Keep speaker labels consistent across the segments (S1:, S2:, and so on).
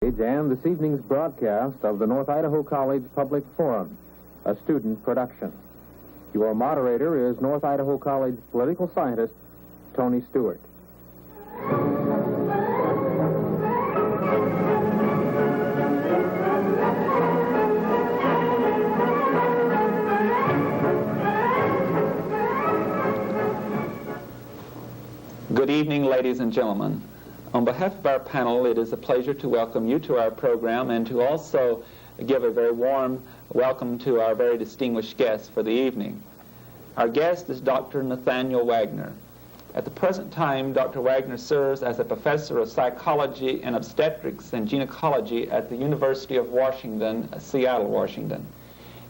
S1: And this evening's broadcast of the North Idaho College Public Forum, a student production. Your moderator is North Idaho College political scientist Tony Stewart.
S2: Good evening, ladies and gentlemen. On behalf of our panel, it is a pleasure to welcome you to our program and to also give a very warm welcome to our very distinguished guest for the evening. Our guest is Dr. Nathaniel Wagner. At the present time, Dr. Wagner serves as a professor of psychology and obstetrics and gynecology at the University of Washington, Seattle, Washington.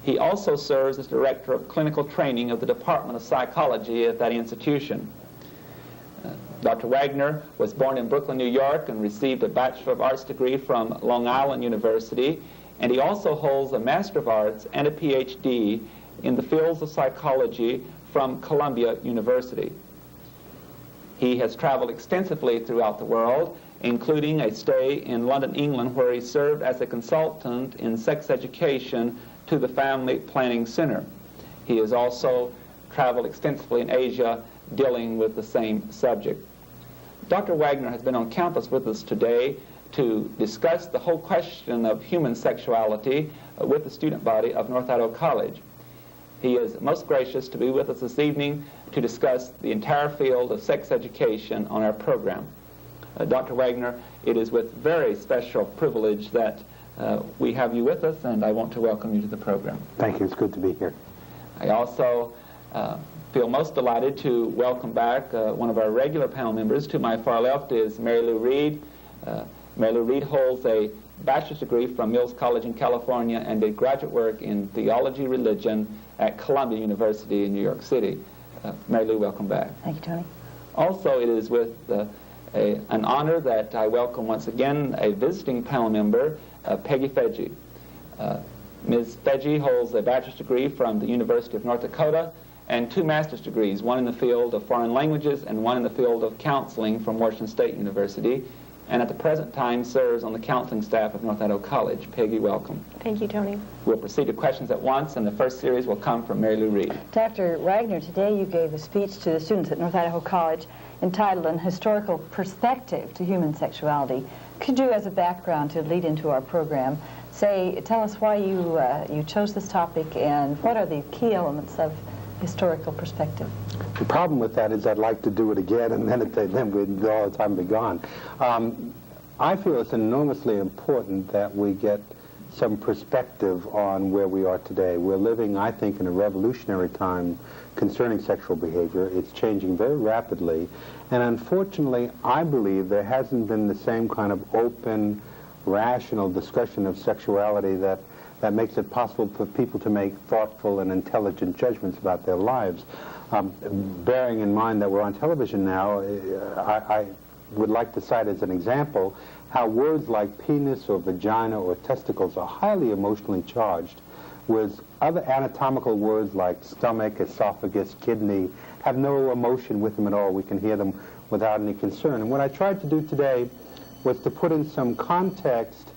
S2: He also serves as director of clinical training of the Department of Psychology at that institution. Dr. Wagner was born in Brooklyn, New York, and received a Bachelor of Arts degree from Long Island University, and he also holds a Master of Arts and a PhD in the fields of psychology from Columbia University. He has traveled extensively throughout the world, including a stay in London, England, where he served as a consultant in sex education to the Family Planning Center. He has also traveled extensively in Asia, dealing with the same subject. Dr. Wagner has been on campus with us today to discuss the whole question of human sexuality with the student body of North Idaho College. He is most gracious to be with us this evening to discuss the entire field of sex education on our program. Dr. Wagner, it is with very special privilege that we have you with us, and I want to welcome you to the program.
S3: Thank you. It's good to be here.
S2: I also feel most delighted to welcome back one of our regular panel members. To my far left is Mary Lou Reed. Mary Lou Reed holds a bachelor's degree from Mills College in California and did graduate work in theology religion at Columbia University in New York City. Mary Lou, welcome back.
S4: Thank you, Tony.
S2: Also, it is with an honor that I welcome once again a visiting panel member, Peggy Fedge. Ms. Fedge holds a bachelor's degree from the University of North Dakota and two master's degrees, one in the field of foreign languages and one in the field of counseling from Washington State University, and at the present time serves on the counseling staff of North Idaho College. Peggy, welcome.
S4: Thank you, Tony.
S2: We'll proceed to questions at once, and the first series will come from Mary Lou Reed.
S4: Dr. Wagner, today you gave a speech to the students at North Idaho College entitled An Historical Perspective to Human Sexuality. Could you, as a background to lead into our program, tell us why you chose this topic and what are the key elements of historical perspective?
S3: The problem with that is I'd like to do it again, and then all the time be gone. I feel it's enormously important that we get some perspective on where we are today. We're living, I think, in a revolutionary time concerning sexual behavior. It's changing very rapidly, and unfortunately, I believe there hasn't been the same kind of open, rational discussion of sexuality that makes it possible for people to make thoughtful and intelligent judgments about their lives. Bearing in mind that we're on television now, I would like to cite as an example how words like penis or vagina or testicles are highly emotionally charged, whereas other anatomical words like stomach, esophagus, kidney have no emotion with them at all. We can hear them without any concern. And what I tried to do today was to put in some context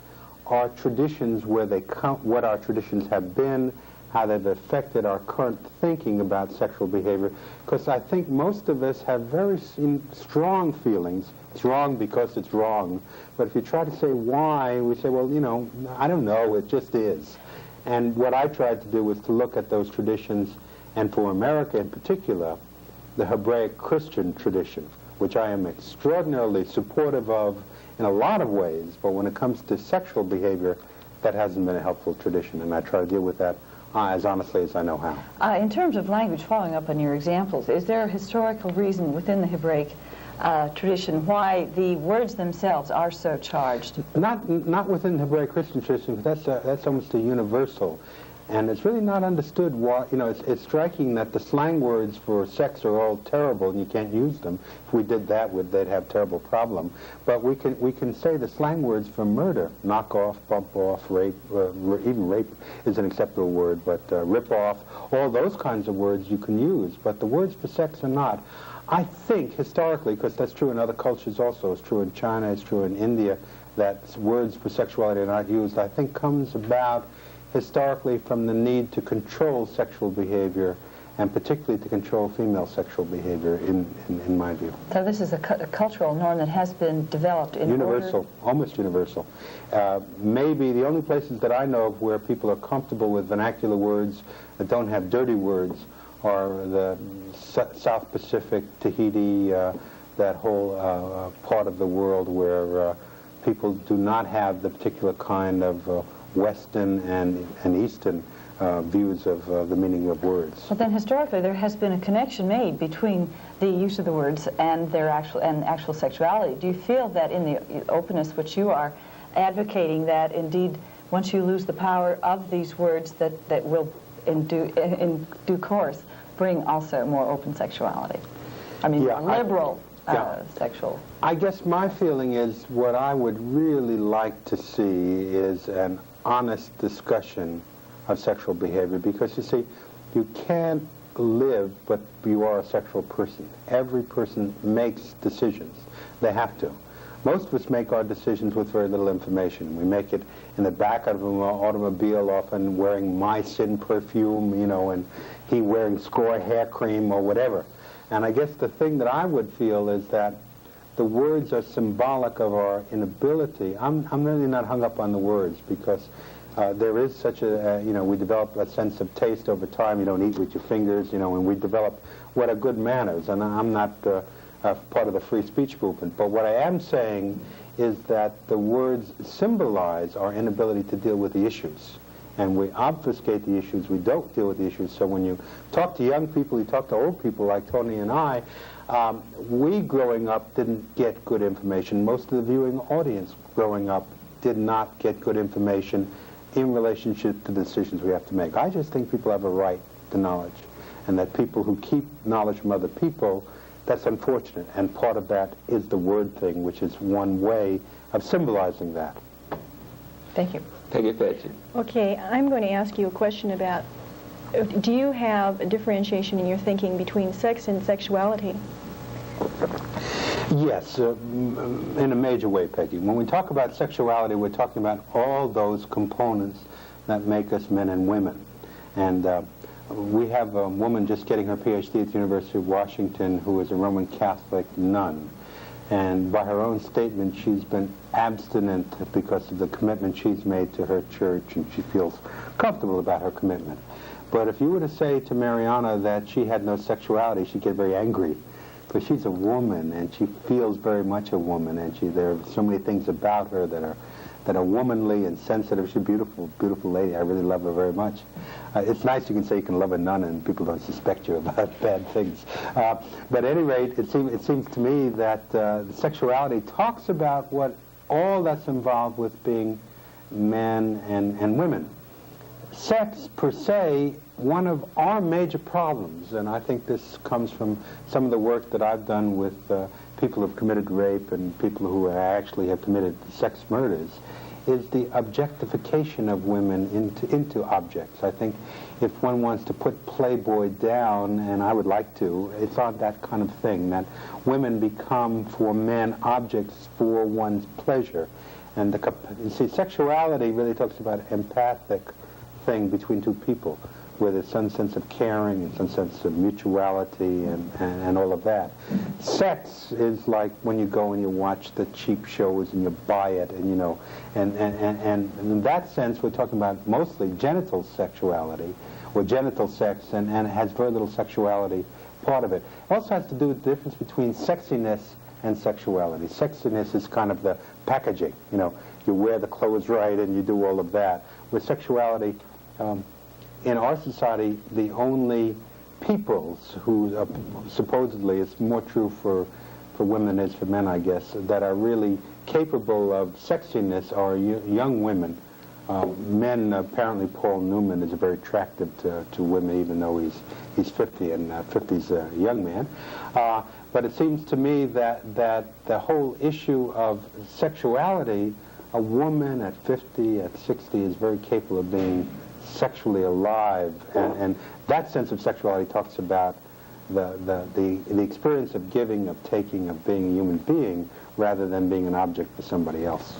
S3: our traditions, where they count, what our traditions have been, how they've affected our current thinking about sexual behavior, because I think most of us have very strong feelings. It's wrong because it's wrong. But if you try to say why, we say, well, I don't know, it just is. And what I tried to do was to look at those traditions, and for America in particular, the Hebraic Christian tradition, which I am extraordinarily supportive of in a lot of ways, but when it comes to sexual behavior, that hasn't been a helpful tradition, and I try to deal with that as honestly as I know how.
S4: In terms of language, following up on your examples, is there a historical reason within the Hebraic tradition why the words themselves are so charged?
S3: Not within the Hebraic Christian tradition, because that's almost a universal. And it's really not understood why, it's striking that the slang words for sex are all terrible and you can't use them. If we did that, they'd have terrible problem. But we can say the slang words for murder, knock off, bump off, rape, even rape is an acceptable word, but rip off, all those kinds of words you can use, but the words for sex are not. I think historically, because that's true in other cultures also, it's true in China, it's true in India, that words for sexuality are not used, I think comes about historically from the need to control sexual behavior, and particularly to control female sexual behavior, in my view.
S4: So this is a cultural norm that has been developed in
S3: universal, almost universal. Maybe the only places that I know of where people are comfortable with vernacular words that don't have dirty words are the South Pacific, Tahiti, that whole part of the world where people do not have the particular kind of Western and Eastern views of the meaning of words.
S4: Well, then historically there has been a connection made between the use of the words and their actual sexuality. Do you feel that in the openness which you are advocating, that indeed once you lose the power of these words, that will in due course bring also more open sexuality? I mean, more liberal sexual.
S3: I guess my feeling is what I would really like to see is an honest discussion of sexual behavior, because you see, you can't live but you are a sexual person. Every person makes decisions. They have to. Most of us make our decisions with very little information. We make it in the back of an automobile, often wearing My Sin perfume, you know, and he wearing Score hair cream or whatever. And I guess the thing that I would feel is that the words are symbolic of our inability. I'm really not hung up on the words, because there is such a, you know, we develop a sense of taste over time. You don't eat with your fingers, you know, and we develop what are good manners. And I'm not part of the free speech movement. But what I am saying is that the words symbolize our inability to deal with the issues. And we obfuscate the issues. We don't deal with the issues. So when you talk to young people, you talk to old people like Tony and I, we growing up didn't get good information. Most of the viewing audience growing up did not get good information in relationship to the decisions we have to make. I just think people have a right to knowledge, and that people who keep knowledge from other people, that's unfortunate. And part of that is the word thing, which is one way of symbolizing that.
S4: Thank you.
S2: Peggy Fetchy.
S5: Okay, I'm going to ask you a question about, do you have a differentiation in your thinking between sex and sexuality?
S3: Yes, in a major way, Peggy. When we talk about sexuality, we're talking about all those components that make us men and women. And we have a woman just getting her PhD at the University of Washington who is a Roman Catholic nun. And by her own statement, she's been abstinent because of the commitment she's made to her church, and she feels comfortable about her commitment. But if you were to say to Mariana that she had no sexuality, she'd get very angry, because she's a woman and she feels very much a woman, and there are so many things about her that are womanly and sensitive. She's a beautiful, beautiful lady. I really love her very much. It's nice you can say you can love a nun and people don't suspect you about bad things. But at any rate, it seems to me that sexuality talks about what all that's involved with being men and women. Sex, per se, one of our major problems, and I think this comes from some of the work that I've done with people who have committed rape and people who actually have committed sex murders, is the objectification of women into objects. I think if one wants to put Playboy down, and I would like to, it's on that kind of thing, that women become for men objects for one's pleasure. And you see, sexuality really talks about empathic thing between two people, where there's some sense of caring and some sense of mutuality and all of that. Sex is like when you go and you watch the cheap shows and you buy it, and you know, and in that sense we're talking about mostly genital sexuality or genital sex, and it has very little sexuality part of it. It also has to do with the difference between sexiness and sexuality. Sexiness is kind of the packaging, you know, you wear the clothes right and you do all of that. With sexuality, in our society, the only peoples who supposedly, it's more true for women than it is for men, I guess, that are really capable of sexiness are young women. Men, apparently Paul Newman is very attractive to women, even though he's 50, and 50's a young man. But it seems to me that the whole issue of sexuality, a woman at 50, at 60 is very capable of being sexually alive, and that sense of sexuality talks about the experience of giving, of taking, of being a human being, rather than being an object for somebody else.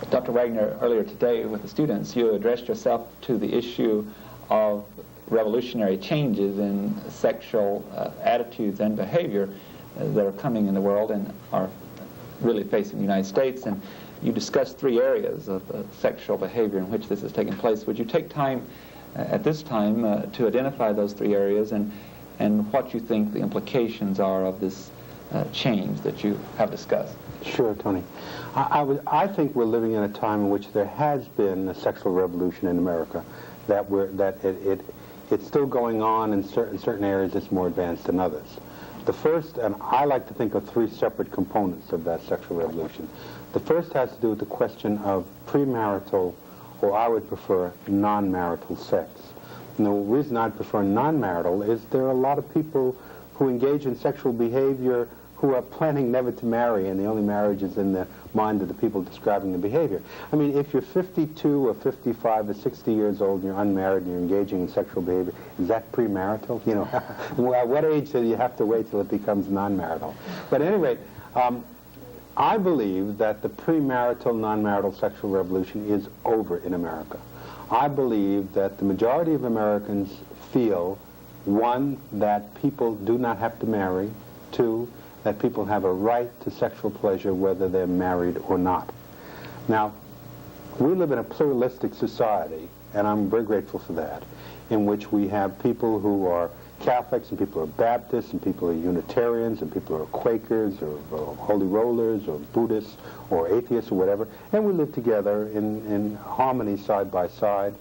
S2: Dr. Wagner, earlier today with the students, you addressed yourself to the issue of revolutionary changes in sexual attitudes and behavior that are coming in the world and are really facing the United States. And you discussed three areas of sexual behavior in which this is taking place. Would you take time at this time to identify those three areas and what you think the implications are of this change that you have discussed?
S3: Sure, Tony. I think we're living in a time in which there has been a sexual revolution in America. It's still going on in certain areas. It's more advanced than others. The first, and I like to think of three separate components of that sexual revolution. The first has to do with the question of premarital, or I would prefer non-marital sex. And the reason I'd prefer non-marital is there are a lot of people who engage in sexual behavior who are planning never to marry, and the only marriage is in the mind of the people describing the behavior. I mean, if you're 52 or 55 or 60 years old and you're unmarried and you're engaging in sexual behavior, is that premarital? You know, at what age do you have to wait till it becomes non-marital? But at any rate, I believe that the premarital, non-marital sexual revolution is over in America. I believe that the majority of Americans feel, one, that people do not have to marry, two, that people have a right to sexual pleasure whether they're married or not. Now, we live in a pluralistic society, and I'm very grateful for that, in which we have people who are Catholics, and people who are Baptists, and people who are Unitarians, and people who are Quakers, or Holy Rollers, or Buddhists, or atheists, or whatever, and we live together in harmony side by side.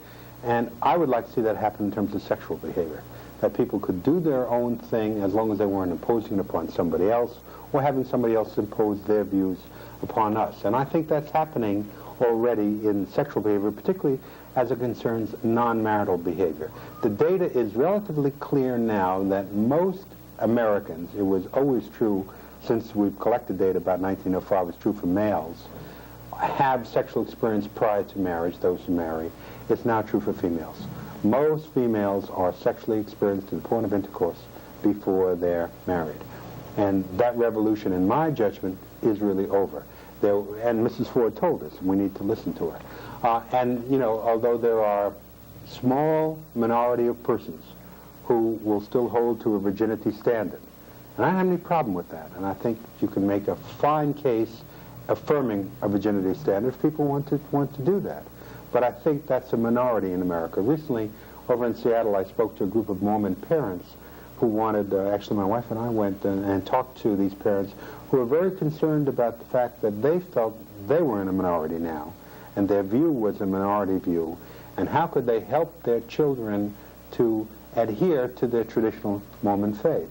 S3: And I would like to see that happen in terms of sexual behavior, that people could do their own thing as long as they weren't imposing it upon somebody else or having somebody else impose their views upon us. And I think that's happening already in sexual behavior, particularly as it concerns non-marital behavior. The data is relatively clear now that most Americans, it was always true since we've collected data about 1905, it's true for males, have sexual experience prior to marriage, those who marry. It's now true for females. Most females are sexually experienced to the point of intercourse before they're married. And that revolution, in my judgment, is really over. And Mrs. Ford told us we need to listen to her. And, you know, although there are small minority of persons who will still hold to a virginity standard, and I don't have any problem with that. And I think you can make a fine case affirming a virginity standard if people want to do that. But I think that's a minority in America. Recently, over in Seattle, I spoke to a group of Mormon parents who wanted, actually my wife and I went and talked to these parents who were very concerned about the fact that they felt they were in a minority now, and their view was a minority view, and how could they help their children to adhere to their traditional Mormon faith?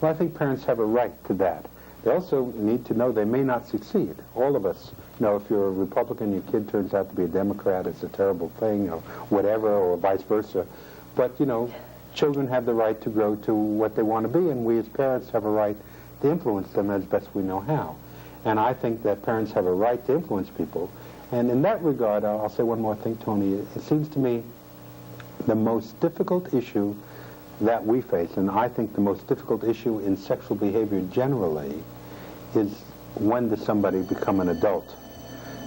S3: Well, I think parents have a right to that. They also need to know they may not succeed. All of us, you know, if you're a Republican, your kid turns out to be a Democrat, it's a terrible thing, or whatever, or vice versa. But, you know, children have the right to grow to what they want to be, and we as parents have a right to influence them as best we know how. And I think that parents have a right to influence people. And in that regard, I'll say one more thing, Tony. It seems to me the most difficult issue that we face, and I think the most difficult issue in sexual behavior generally, is when does somebody become an adult?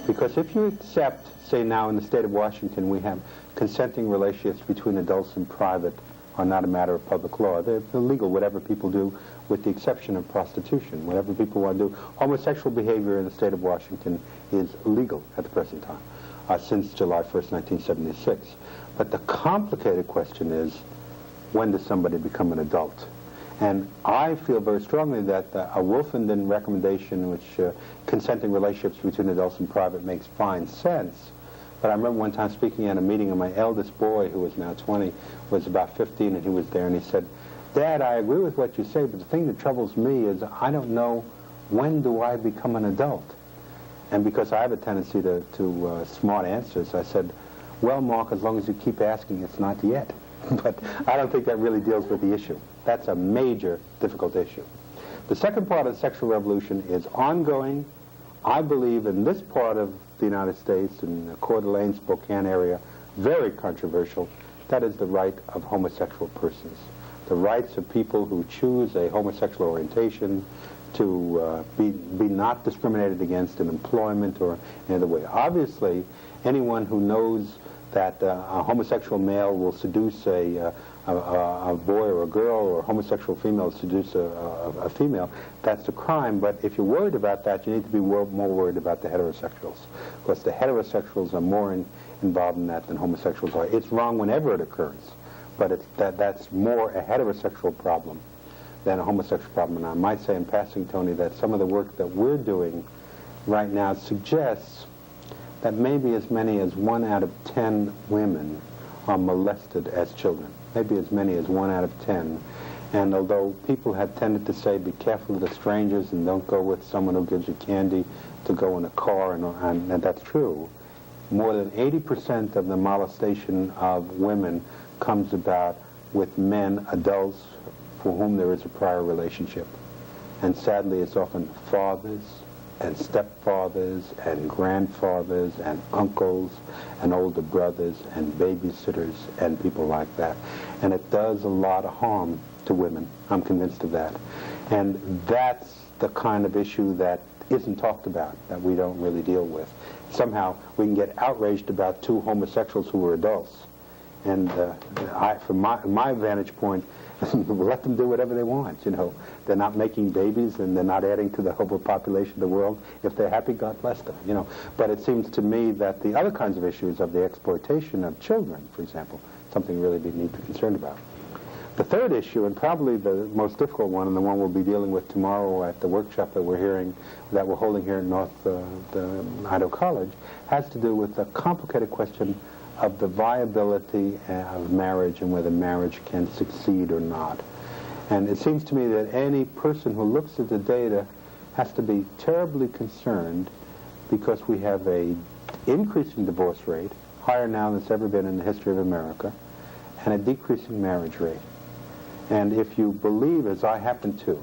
S3: Because if you accept, say now in the state of Washington, we have consenting relationships between adults and private are not a matter of public law. They're legal, whatever people do, with the exception of prostitution. Whatever people want to do. Homosexual behavior in the state of Washington is legal at the present time, since July 1st, 1976. But the complicated question is, when does somebody become an adult? And I feel very strongly that a Wolfenden recommendation, which consenting relationships between adults and private makes fine sense. But I remember one time speaking at a meeting, and my eldest boy, who was now 20, was about 15, and he was there, and he said, "Dad, I agree with what you say, but the thing that troubles me is I don't know, when do I become an adult?" And because I have a tendency to smart answers, I said, "Well, Mark, as long as you keep asking, it's not yet." But I don't think that really deals with the issue. That's a major, difficult issue. The second part of the sexual revolution is ongoing. I believe in this part of the United States, in the Coeur d'Alene, Spokane area, very controversial. That is the right of homosexual persons. The rights of people who choose a homosexual orientation to be not discriminated against in employment or in other way. Obviously, anyone who knows that a homosexual male will seduce a boy or a girl, or a homosexual female seduce a female, that's a crime. But if you're worried about that, you need to be more worried about the heterosexuals, because the heterosexuals are more involved in that than homosexuals are. It's wrong whenever it occurs, but that's more a heterosexual problem than a homosexual problem. And I might say in passing, Tony, that some of the work that we're doing right now suggests that maybe as many as 1 out of 10 women are molested as children. Maybe as many as 1 out of 10. And although people have tended to say, be careful of the strangers and don't go with someone who gives you candy to go in a car, and that's true, more than 80% of the molestation of women comes about with men, adults, for whom there is a prior relationship. And sadly, it's often fathers and stepfathers and grandfathers and uncles and older brothers and babysitters and people like that. And it does a lot of harm to women. I'm convinced of that. And that's the kind of issue that isn't talked about, that we don't really deal with. Somehow we can get outraged about 2 homosexuals who were adults. And from my vantage point, let them do whatever they want, you know. They're not making babies and they're not adding to the overpopulation of the world. If they're happy, God bless them, you know. But it seems to me that the other kinds of issues of the exploitation of children, for example, something really we need to be concerned about. The third issue, and probably the most difficult one, and the one we'll be dealing with tomorrow at the workshop that we're holding here at North Idaho College, has to do with the complicated question of the viability of marriage and whether marriage can succeed or not. And it seems to me that any person who looks at the data has to be terribly concerned, because we have a increasing divorce rate, higher now than it's ever been in the history of America, and a decreasing marriage rate. And if you believe, as I happen to,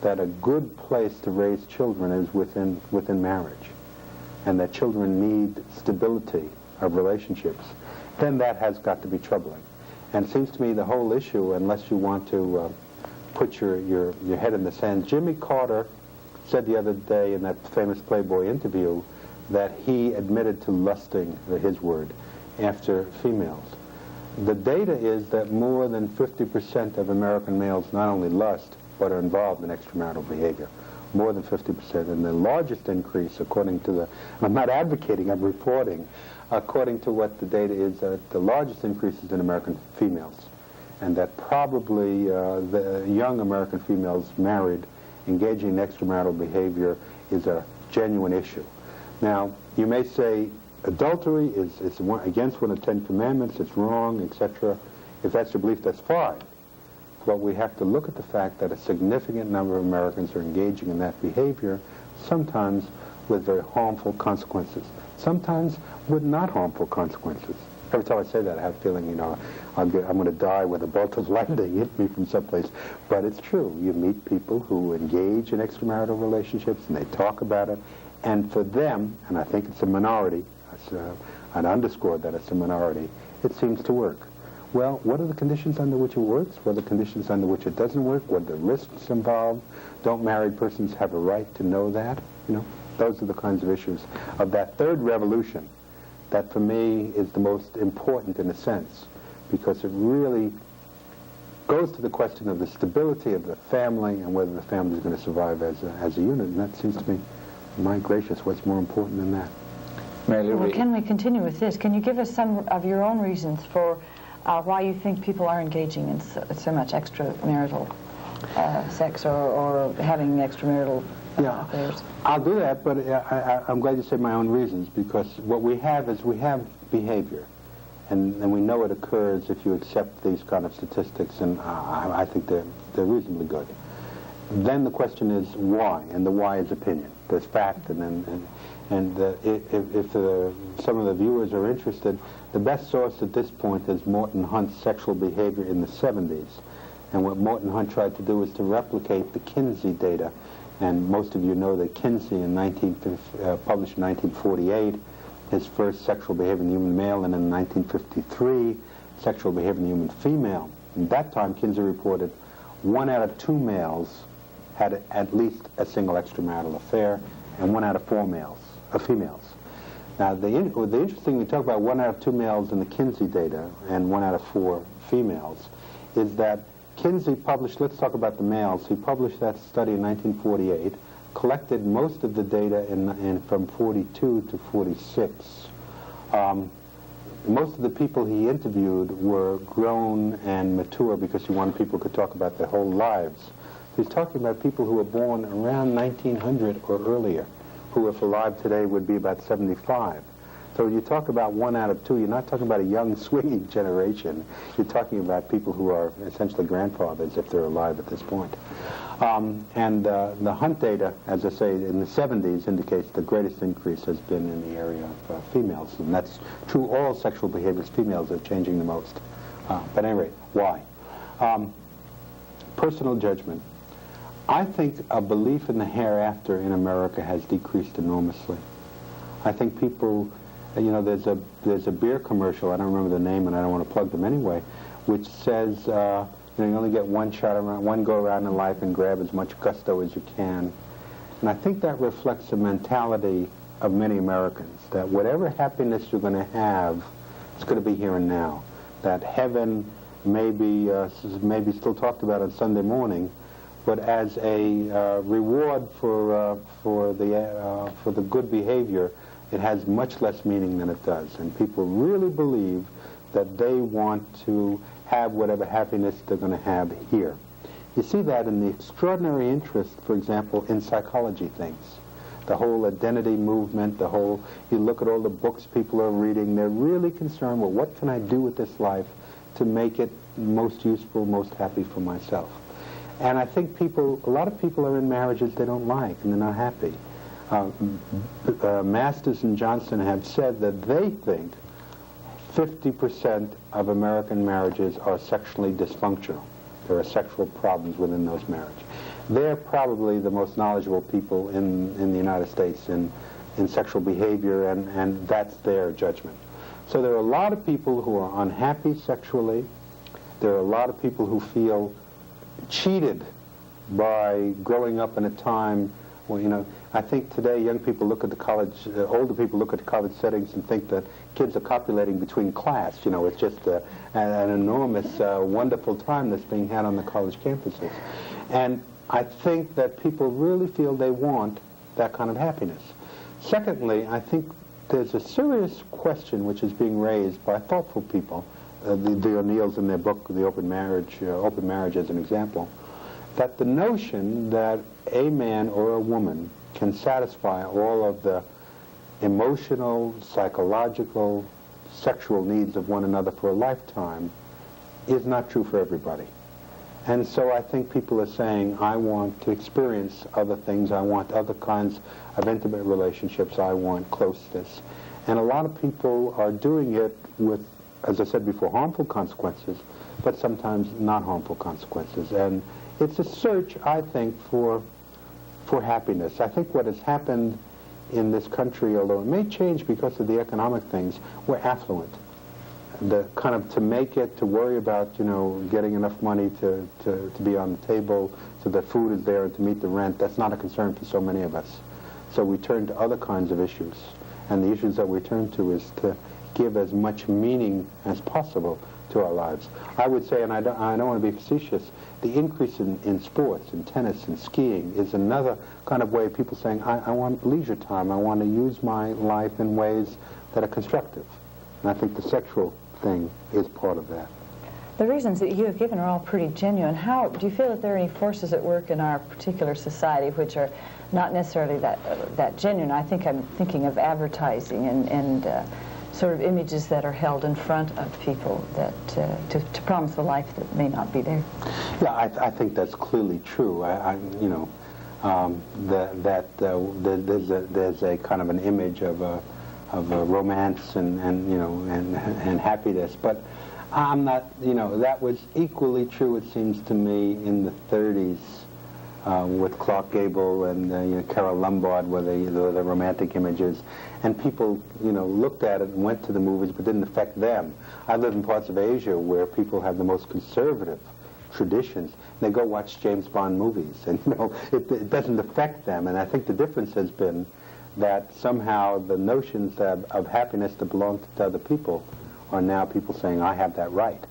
S3: that a good place to raise children is within marriage, and that children need stability of relationships, then that has got to be troubling. And it seems to me the whole issue, unless you want to put your head in the sand, Jimmy Carter said the other day in that famous Playboy interview that he admitted to lusting, his word, after females. The data is that more than 50% of American males not only lust, but are involved in extramarital behavior. More than 50%. And the largest increase, according to I'm not advocating, I'm reporting, according to what the data is, the largest increase is in American females. And that probably the young American females married engaging in extramarital behavior is a genuine issue. Now, you may say adultery is against one of the 10 Commandments, it's wrong, etc. If that's your belief, that's fine. But we have to look at the fact that a significant number of Americans are engaging in that behavior, sometimes with very harmful consequences, sometimes with not harmful consequences. Every time I say that, I have a feeling, you know, I'm going to die with a bolt of lightning hit me from someplace. But it's true. You meet people who engage in extramarital relationships, and they talk about it. And for them, and I think it's a minority, I'd underscore that it's a minority, it seems to work. Well, what are the conditions under which it works? What are the conditions under which it doesn't work? What are the risks involved? Don't married persons have a right to know that? You know, those are the kinds of issues of that third revolution that for me is the most important in a sense, because it really goes to the question of the stability of the family and whether the family is going to survive as a unit. And that seems to me, my gracious, what's more important than that?
S4: Well, can we continue with this? Can you give us some of your own reasons for why you think people are engaging in so much extramarital sex or having extramarital affairs?
S3: I'll do that, but I'm glad you said my own reasons, because what we have is we have behavior, and we know it occurs if you accept these kind of statistics, and I think they're reasonably good. Then the question is why, and the why is opinion. There's fact, and if some of the viewers are interested, the best source at this point is Morton Hunt's Sexual Behavior in the 70s. And what Morton Hunt tried to do is to replicate the Kinsey data. And most of you know that Kinsey published in 1948 his first Sexual Behavior in the Human Male, and in 1953 Sexual Behavior in the Human Female. At that time, Kinsey reported 1 out of 2 males had at least a single extramarital affair, and 1 out of 4 females. Now, the interesting, we talk about 1 out of 2 males in the Kinsey data and 1 out of 4 females, is that Kinsey published, let's talk about the males, he published that study in 1948, collected most of the data from 42 to 46. Most of the people he interviewed were grown and mature because he wanted people who could talk about their whole lives. He's talking about people who were born around 1900 or earlier, who if alive today would be about 75. So when you talk about 1 out of 2, you're not talking about a young swinging generation. You're talking about people who are essentially grandfathers if they're alive at this point. The Hunt data, as I say, in the 70s indicates the greatest increase has been in the area of females. And that's true all sexual behaviors. Females are changing the most. But at any rate, why? Personal judgment. I think a belief in the hereafter in America has decreased enormously. I think people, you know, there's a beer commercial, I don't remember the name and I don't want to plug them anyway, which says, you know, you only get one shot around, one go around in life and grab as much gusto as you can. And I think that reflects the mentality of many Americans, that whatever happiness you're going to have, it's going to be here and now. That heaven may be still talked about on Sunday morning, but as a reward for the good behavior, it has much less meaning than it does. And people really believe that they want to have whatever happiness they're going to have here. You see that in the extraordinary interest, for example, in psychology things. The whole identity movement, you look at all the books people are reading, they're really concerned with what can I do with this life to make it most useful, most happy for myself. And I think a lot of people are in marriages they don't like and they're not happy. Masters and Johnson have said that they think 50% of American marriages are sexually dysfunctional. There are sexual problems within those marriages. They're probably the most knowledgeable people in the United States in sexual behavior, and that's their judgment. So there are a lot of people who are unhappy sexually. There are a lot of people who feel cheated by growing up in a time where, you know, I think today young people look at the college, older people look at the college settings and think that kids are copulating between class. You know, it's just an enormous, wonderful time that's being had on the college campuses. And I think that people really feel they want that kind of happiness. Secondly, I think there's a serious question which is being raised by thoughtful people, the O'Neills in their book, The Open Marriage as an example, that the notion that a man or a woman can satisfy all of the emotional, psychological, sexual needs of one another for a lifetime is not true for everybody. And so I think people are saying, I want to experience other things, I want other kinds of intimate relationships, I want closeness. And a lot of people are doing it with, as I said before, harmful consequences, but sometimes not harmful consequences. And it's a search, I think, for happiness. I think what has happened in this country, although it may change because of the economic things, we're affluent. The kind of to make it, to worry about, you know, getting enough money to be on the table so that food is there and to meet the rent, that's not a concern for so many of us. So we turn to other kinds of issues. And the issues that we turn to is to give as much meaning as possible to our lives. I would say, and I don't want to be facetious, the increase in sports, in tennis and skiing is another kind of way of people saying, I want leisure time, I want to use my life in ways that are constructive. And I think the sexual thing is part of that.
S4: The reasons that you have given are all pretty genuine. How do you feel that there are any forces at work in our particular society which are not necessarily that genuine? I think I'm thinking of advertising and sort of images that are held in front of people that to promise a life that may not be there.
S3: Yeah, I think that's clearly true. There's a kind of an image of romance and happiness, but I'm not. You know, that was equally true, it seems to me, in the 30s. With Clark Gable and Carol Lombard were the romantic images, and people looked at it and went to the movies, but didn't affect them. I live in parts of Asia where people have the most conservative traditions. They go watch James Bond movies, and it doesn't affect them. And I think the difference has been that somehow the notions of happiness that belong to other people are now people saying, I have that right.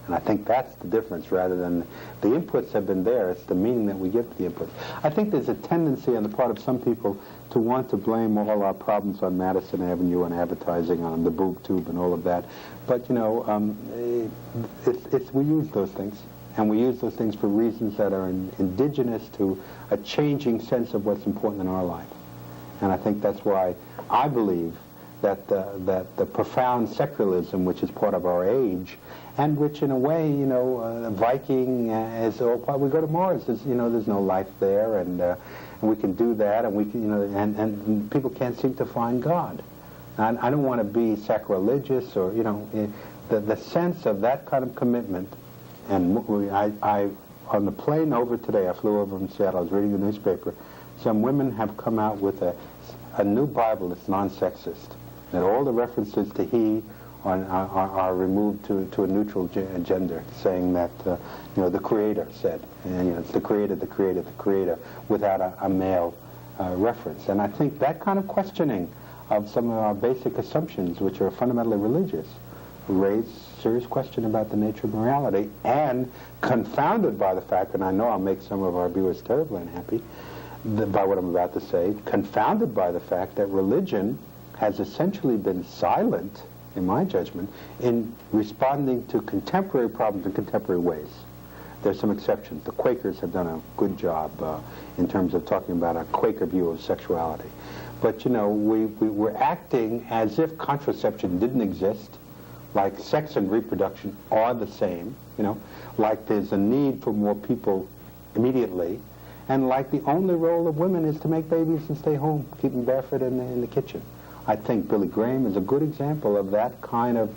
S3: And I think that's the difference, rather than the inputs have been there. It's the meaning that we give to the inputs. I think there's a tendency on the part of some people to want to blame all our problems on Madison Avenue and advertising, on the boob tube and all of that. But, we use those things. And we use those things for reasons that are indigenous to a changing sense of what's important in our life. And I think that's why I believe that the profound secularism, which is part of our age, and which in a way, Viking is all part. We go to Mars. There's no life there, and we can do that, and we can, and people can't seem to find God. And I don't want to be sacrilegious, or the sense of that kind of commitment. And I on the plane over today, I flew over from Seattle. I was reading the newspaper. Some women have come out with a new Bible that's non-sexist. That all the references to he are removed to a neutral gender, saying that the Creator said, and it's the Creator, without a male reference. And I think that kind of questioning of some of our basic assumptions, which are fundamentally religious, raise serious question about the nature of morality, and confounded by the fact, and I know I'll make some of our viewers terribly unhappy by what I'm about to say, confounded by the fact that religion has essentially been silent, in my judgment, in responding to contemporary problems in contemporary ways. There's some exceptions. The Quakers have done a good job in terms of talking about a Quaker view of sexuality. But, we're acting as if contraception didn't exist, like sex and reproduction are the same, like there's a need for more people immediately, and like the only role of women is to make babies and stay home, keep them barefoot in the kitchen. I think Billy Graham is a good example of that kind of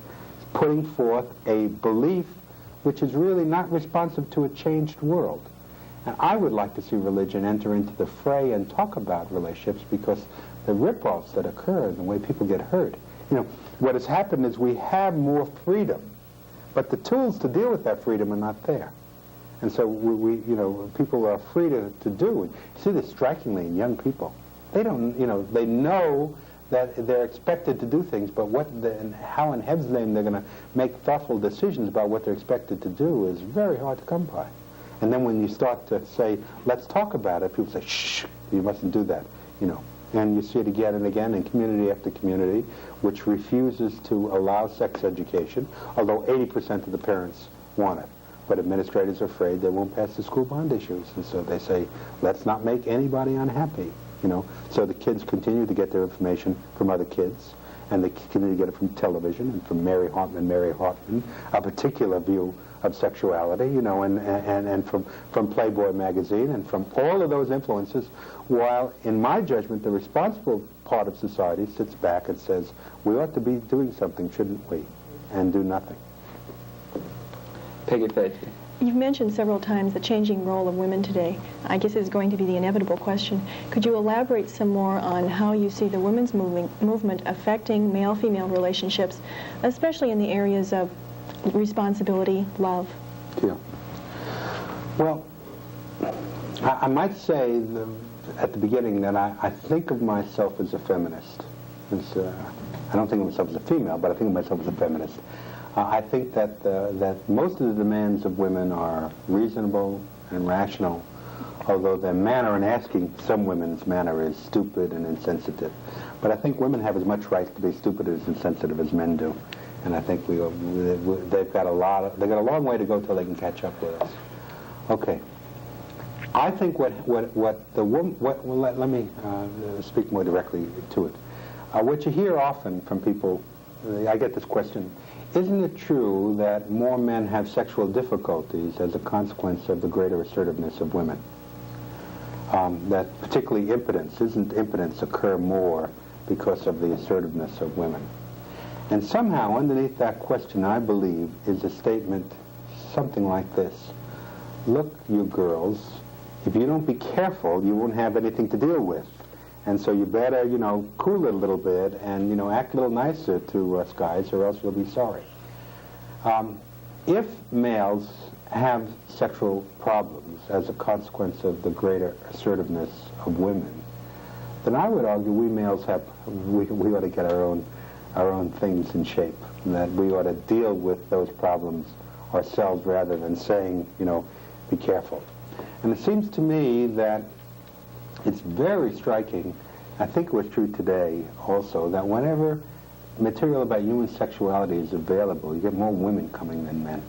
S3: putting forth a belief which is really not responsive to a changed world. And I would like to see religion enter into the fray and talk about relationships, because the rip-offs that occur and the way people get hurt. What has happened is we have more freedom, but the tools to deal with that freedom are not there. And so people are free to do. You see this strikingly in young people. They don't, they know that they're expected to do things, but how in heaven's name they're going to make thoughtful decisions about what they're expected to do is very hard to come by. And then when you start to say, let's talk about it, people say, shh, you mustn't do that, And you see it again and again in community after community, which refuses to allow sex education, although 80% of the parents want it. But administrators are afraid they won't pass the school bond issues, and so they say, let's not make anybody unhappy. So the kids continue to get their information from other kids, and they continue to get it from television and from Mary Hartman, a particular view of sexuality, and from Playboy magazine, and from all of those influences, while, in my judgment, the responsible part of society sits back and says, we ought to be doing something, shouldn't we, and do nothing.
S2: Peggy Fetchy.
S5: You've mentioned several times the changing role of women today. I guess it's going to be the inevitable question. Could you elaborate some more on how you see the women's movement affecting male-female relationships, especially in the areas of responsibility, love?
S3: Yeah. Well, I might say at the beginning that I think of myself as a feminist. I don't think of myself as a female, but I think of myself as a feminist. I think that most of the demands of women are reasonable and rational, although their manner in asking some women's manner is stupid and insensitive. But I think women have as much right to be stupid and insensitive as men do, and I think they've got a long way to go till they can catch up with us. Okay. I think let me speak more directly to it. What you hear often from people, I get this question. Isn't it true that more men have sexual difficulties as a consequence of the greater assertiveness of women? That particularly impotence occur more because of the assertiveness of women? And somehow underneath that question, I believe, is a statement something like this. Look, you girls, if you don't be careful, you won't have anything to deal with. And so you better, cool it a little bit and, act a little nicer to us guys, or else you'll be sorry. If males have sexual problems as a consequence of the greater assertiveness of women, then I would argue we males we ought to get our own things in shape, and that we ought to deal with those problems ourselves rather than saying, be careful. And it seems to me that it's very striking, I think it was true today also, that whenever material about human sexuality is available, you get more women coming than men.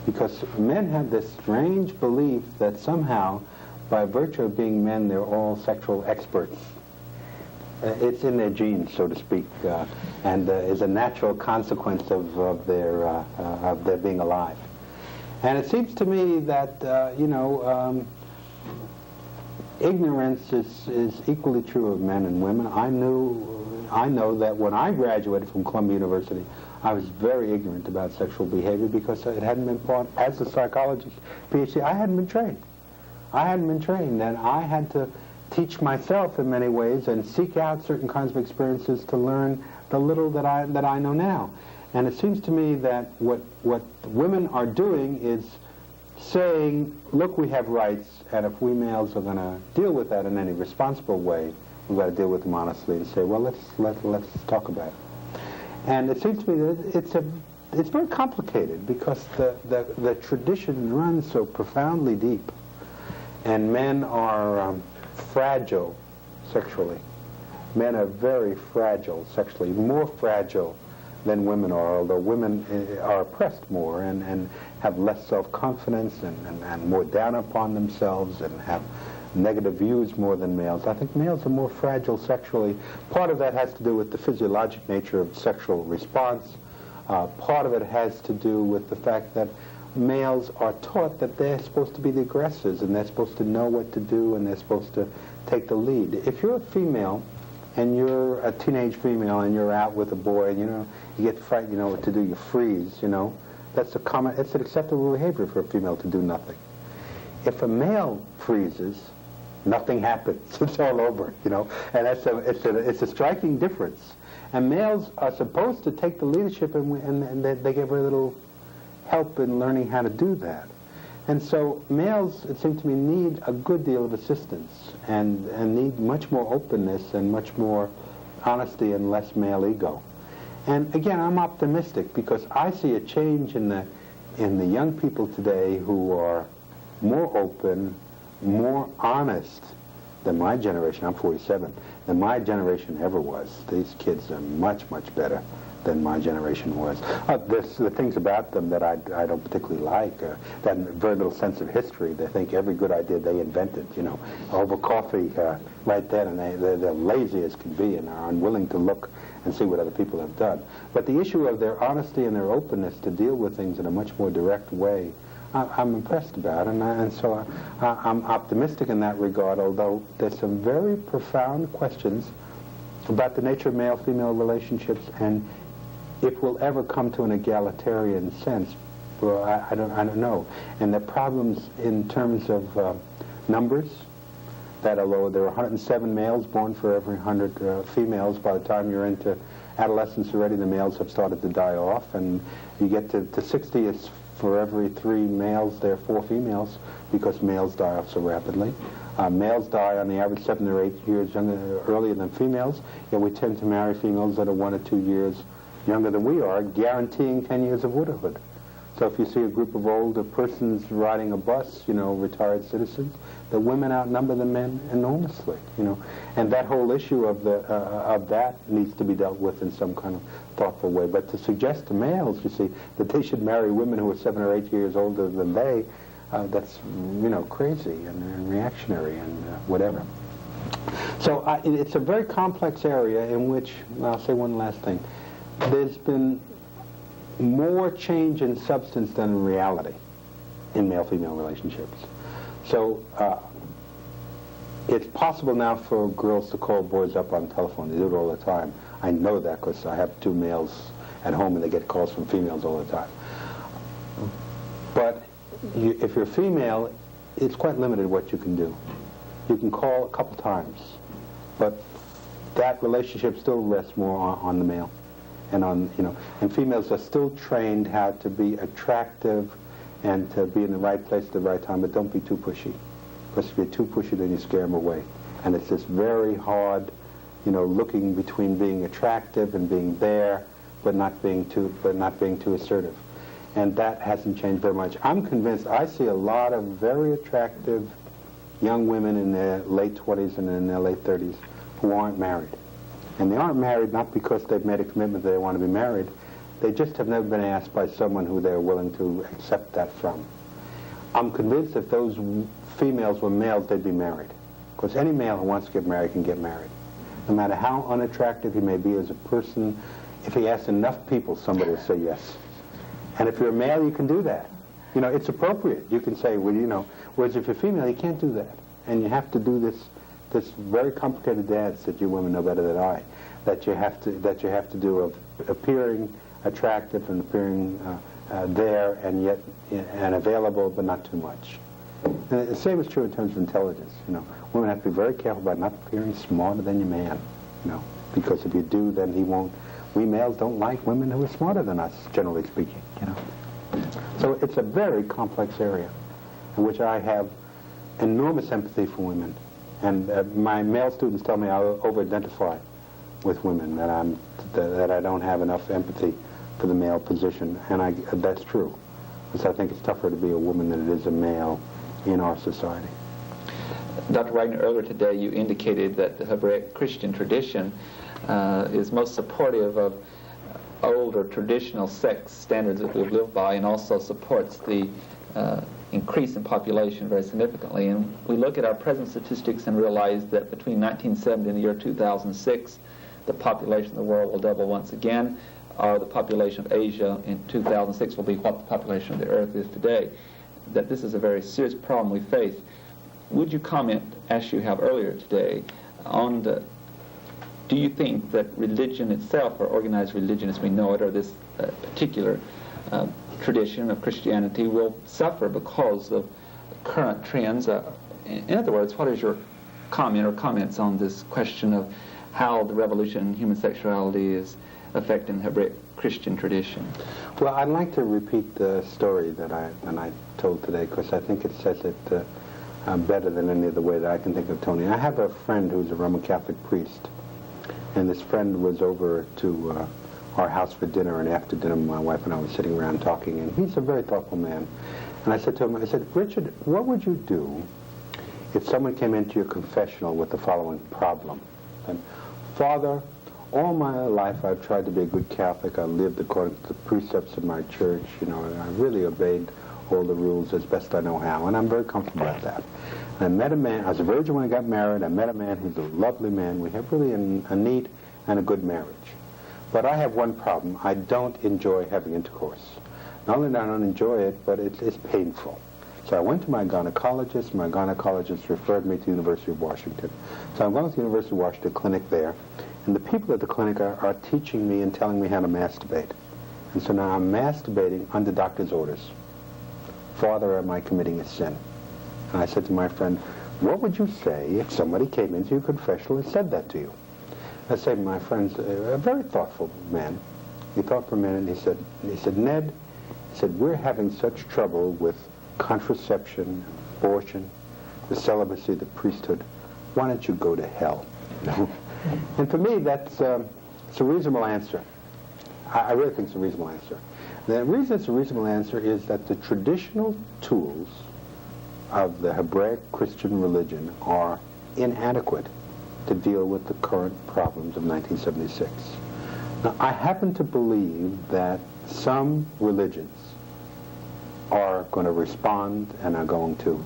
S3: Because men have this strange belief that somehow, by virtue of being men, they're all sexual experts. It's in their genes, so to speak, and is a natural consequence of their being alive. And it seems to me that, ignorance is equally true of men and women. I know that when I graduated from Columbia University, I was very ignorant about sexual behavior because it hadn't been taught. As a psychologist, PhD, I hadn't been trained. And I had to teach myself in many ways and seek out certain kinds of experiences to learn the little that I know now. And it seems to me that what women are doing is saying, look, we have rights, and if we males are going to deal with that in any responsible way, we've got to deal with them honestly and say, well, let's talk about it. And it seems to me that it's very complicated because the tradition runs so profoundly deep, and men are fragile sexually. Men are very fragile sexually, more fragile than women are, although women are oppressed more and have less self-confidence and more down upon themselves and have negative views more than males. I think males are more fragile sexually. Part of that has to do with the physiologic nature of sexual response. Part of it has to do with the fact that males are taught that they're supposed to be the aggressors and they're supposed to know what to do and they're supposed to take the lead. If you're a female and you're a teenage female and you're out with a boy and you get frightened, what to do, you freeze, it's an acceptable behavior for a female to do nothing. If a male freezes, nothing happens. It's all over, and it's a striking difference. And males are supposed to take the leadership, and they get very little help in learning how to do that. And so males, it seems to me, need a good deal of assistance and need much more openness and much more honesty and less male ego. And again, I'm optimistic because I see a change in the young people today who are more open, more honest than my generation. I'm 47, than my generation ever was. These kids are much, much better than my generation was. There's the things about them that I don't particularly like. That very little sense of history. They think every good idea they invented, over coffee right then, and they're lazy as can be and are unwilling to look and see what other people have done. But the issue of their honesty and their openness to deal with things in a much more direct way, I'm impressed about, and so I'm optimistic in that regard, although there's some very profound questions about the nature of male-female relationships and if we'll ever come to an egalitarian sense. Well, I don't know. And the problems in terms of numbers, that although there are 107 males born for every 100 females, by the time you're into adolescence already, the males have started to die off, and you get to 60, it's for every 3 males, there are 4 females, because males die off so rapidly. Males die on the average 7 or 8 years earlier than females, yet we tend to marry females that are 1 or 2 years younger than we are, guaranteeing 10 years of widowhood. So if you see a group of older persons riding a bus, retired citizens, the women outnumber the men enormously, and that whole issue of that needs to be dealt with in some kind of thoughtful way. But to suggest to males, you see, that they should marry women who are 7 or 8 years older than they, that's crazy and reactionary and whatever. So it's a very complex area in which, I'll say one last thing, there's been more change in substance than in reality in male-female relationships. So it's possible now for girls to call boys up on telephone. They do it all the time. I know that because I have 2 males at home and they get calls from females all the time. But if you're female, it's quite limited what you can do. You can call a couple times, but that relationship still rests more on the male. And and females are still trained how to be attractive and to be in the right place at the right time, but don't be too pushy. Because if you're too pushy, then you scare them away. And it's this very hard, looking between being attractive and being there, but not being too assertive. And that hasn't changed very much. I'm convinced, I see a lot of very attractive young women in their late 20s and in their late 30s who aren't married. And they aren't married not because they've made a commitment that they want to be married. They just have never been asked by someone who they're willing to accept that from. I'm convinced if those females were males, they'd be married. Because any male who wants to get married can get married. No matter how unattractive he may be as a person, if he asks enough people, somebody will say yes. And if you're a male, you can do that. It's appropriate. You can say, well, whereas if you're female, you can't do that. And you have to do this very complicated dance that you women know better than I, that you have to do of appearing attractive and appearing there and yet and available, but not too much. And the same is true in terms of intelligence. Women have to be very careful about not appearing smarter than your man. Because if you do, then he won't. We males don't like women who are smarter than us, generally speaking. So it's a very complex area in which I have enormous empathy for women. And my male students tell me I over-identify with women, that I don't have enough empathy for the male position, and that's true. Because I think it's tougher to be a woman than it is a male in our society.
S2: Dr. Wagner, earlier today you indicated that the Hebraic Christian tradition is most supportive of older traditional sex standards that we've lived by, and also supports the increase in population very significantly. And we look at our present statistics and realize that between 1970 and the year 2006, the population of the world will double once again, or the population of Asia in 2006 will be what the population of the Earth is today. That this is a very serious problem we face. Would you comment, as you have earlier today, on do you think that religion itself, or organized religion as we know it, or this particular tradition of Christianity, will suffer because of current trends? In other words, what is your comment or comments on this question of how the revolution in human sexuality is affecting the Hebraic Christian tradition?
S3: Well, I'd like to repeat the story that I told today, because I think it says it better than any other way that I can think of, Tony. I have a friend who's a Roman Catholic priest, and this friend was over to our house for dinner, and after dinner my wife and I were sitting around talking, and he's a very thoughtful man. And I said to him, Richard, what would you do if someone came into your confessional with the following problem? And, Father, all my life I've tried to be a good Catholic. I lived according to the precepts of my church. And I really obeyed all the rules as best I know how, and I'm very comfortable at that. And I met a man. I was a virgin when I got married. I met a man who's a lovely man. We have really a neat and a good marriage. But I have one problem. I don't enjoy having intercourse. Not only do I don't enjoy it, but it's painful. So I went to my gynecologist. My gynecologist referred me to the University of Washington. So I'm going to the University of Washington clinic there. And the people at the clinic are teaching me and telling me how to masturbate. And so now I'm masturbating under doctor's orders. Father, am I committing a sin? And I said to my friend, what would you say if somebody came into your confessional and said that to you? I said, my friend's a very thoughtful man. He thought for a minute, and he said, Ned, he said, we're having such trouble with contraception, abortion, the celibacy, the priesthood. Why don't you go to hell? And for me, it's a reasonable answer. I really think it's a reasonable answer. The reason it's a reasonable answer is that the traditional tools of the Hebraic Christian religion are inadequate to deal with the current problems of 1976. Now, I happen to believe that some religions are going to respond and are going to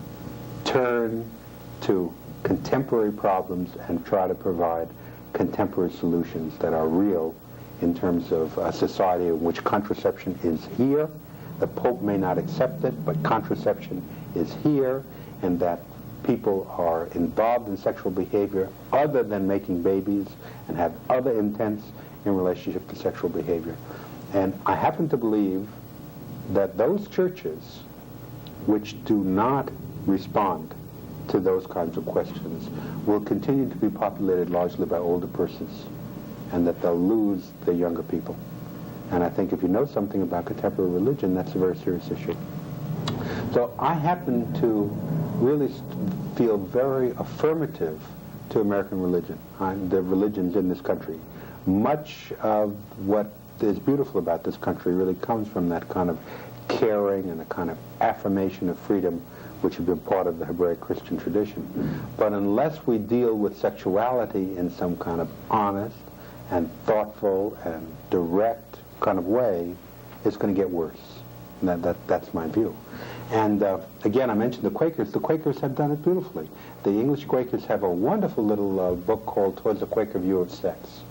S3: turn to contemporary problems and try to provide contemporary solutions that are real in terms of a society in which contraception is here. The Pope may not accept it, but contraception is here, and that people are involved in sexual behavior other than making babies and have other intents in relationship to sexual behavior. And I happen to believe that those churches which do not respond to those kinds of questions will continue to be populated largely by older persons, and that they'll lose the younger people. And I think if you know something about contemporary religion, that's a very serious issue. So I happen to really feel very affirmative to American religion, the religions in this country. Much of what is beautiful about this country really comes from that kind of caring and a kind of affirmation of freedom which have been part of the Hebraic Christian tradition. But unless we deal with sexuality in some kind of honest and thoughtful and direct kind of way, it's going to get worse. That's my view. And again, I mentioned the Quakers. The Quakers have done it beautifully. The English Quakers have a wonderful little book called Towards a Quaker View of Sex.